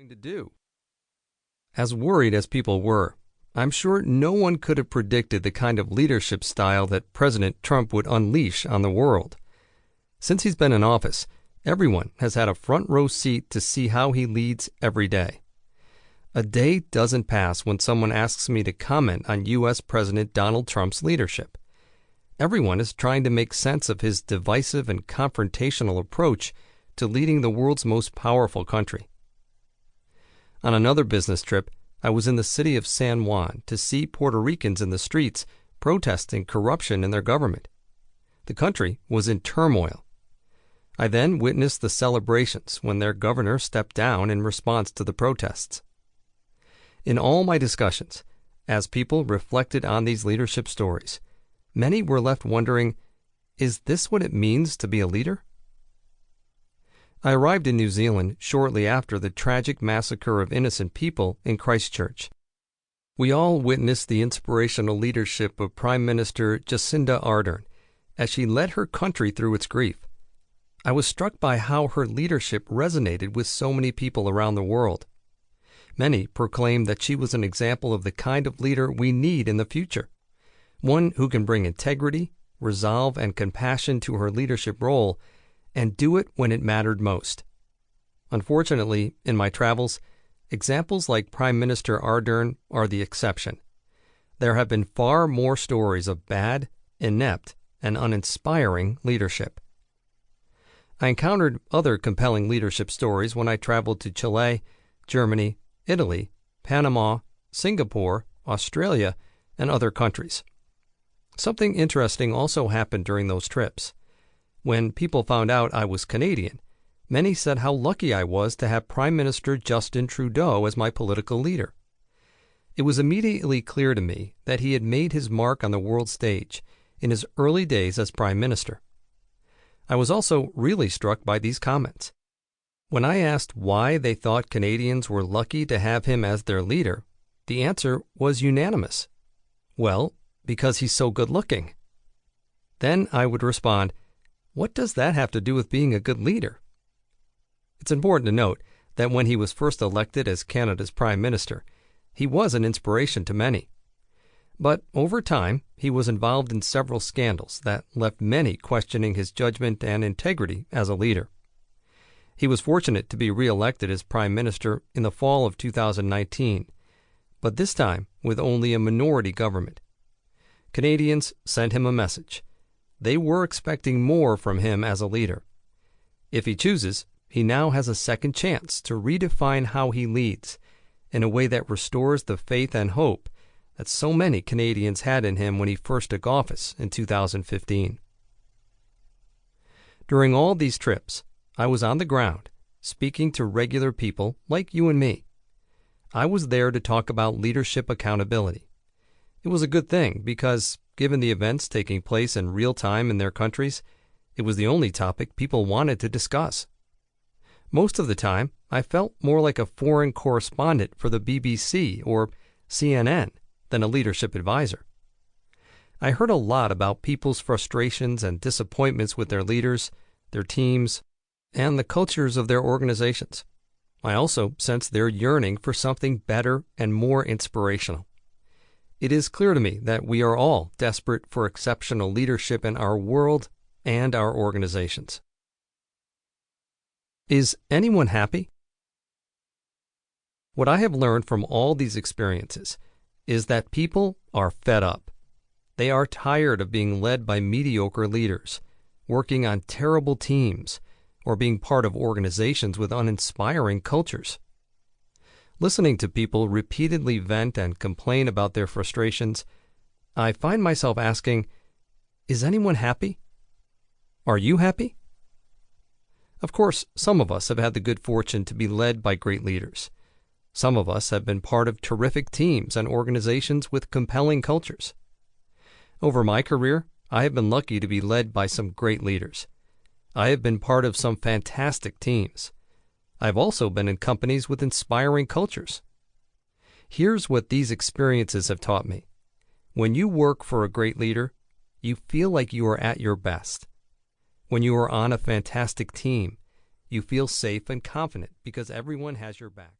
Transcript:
going to do? As worried as people were, I'm sure no one could have predicted the kind of leadership style that President Trump would unleash on the world. Since he's been in office, everyone has had a front row seat to see how he leads every day. A day doesn't pass when someone asks me to comment on U.S. President Donald Trump's leadership. Everyone is trying to make sense of his divisive and confrontational approach to leading the world's most powerful country. On another business trip, I was in the city of San Juan to see Puerto Ricans in the streets protesting corruption in their government. The country was in turmoil. I then witnessed the celebrations when their governor stepped down in response to the protests. In all my discussions, as people reflected on these leadership stories, many were left wondering, is this what it means to be a leader? I arrived in New Zealand shortly after the tragic massacre of innocent people in Christchurch. We all witnessed the inspirational leadership of Prime Minister Jacinda Ardern as she led her country through its grief. I was struck by how her leadership resonated with so many people around the world. Many proclaimed that she was an example of the kind of leader we need in the future, one who can bring integrity, resolve, and compassion to her leadership role and do it when it mattered most. Unfortunately, in my travels, examples like Prime Minister Ardern are the exception. There have been far more stories of bad, inept, and uninspiring leadership. I encountered other compelling leadership stories when I traveled to Chile, Germany, Italy, Panama, Singapore, Australia, and other countries. Something interesting also happened during those trips. When people found out I was Canadian, many said how lucky I was to have Prime Minister Justin Trudeau as my political leader. It was immediately clear to me that he had made his mark on the world stage in his early days as Prime Minister. I was also really struck by these comments. When I asked why they thought Canadians were lucky to have him as their leader, the answer was unanimous. Well, because he's so good-looking. Then I would respond, what does that have to do with being a good leader? It's important to note that when he was first elected as Canada's Prime Minister, he was an inspiration to many. But over time, he was involved in several scandals that left many questioning his judgment and integrity as a leader. He was fortunate to be re-elected as Prime Minister in the fall of 2019, but this time with only a minority government. Canadians sent him a message. They were expecting more from him as a leader. If he chooses, he now has a second chance to redefine how he leads in a way that restores the faith and hope that so many Canadians had in him when he first took office in 2015. During all these trips, I was on the ground, speaking to regular people like you and me. I was there to talk about leadership accountability. It was a good thing because, given the events taking place in real time in their countries, it was the only topic people wanted to discuss. Most of the time, I felt more like a foreign correspondent for the BBC or CNN than a leadership advisor. I heard a lot about people's frustrations and disappointments with their leaders, their teams, and the cultures of their organizations. I also sensed their yearning for something better and more inspirational. It is clear to me that we are all desperate for exceptional leadership in our world and our organizations. Is anyone happy? What I have learned from all these experiences is that people are fed up. They are tired of being led by mediocre leaders, working on terrible teams, or being part of organizations with uninspiring cultures. Listening to people repeatedly vent and complain about their frustrations, I find myself asking, is anyone happy? Are you happy? Of course, some of us have had the good fortune to be led by great leaders. Some of us have been part of terrific teams and organizations with compelling cultures. Over my career, I have been lucky to be led by some great leaders. I have been part of some fantastic teams. I've also been in companies with inspiring cultures. Here's what these experiences have taught me. When you work for a great leader, you feel like you are at your best. When you are on a fantastic team, you feel safe and confident because everyone has your back.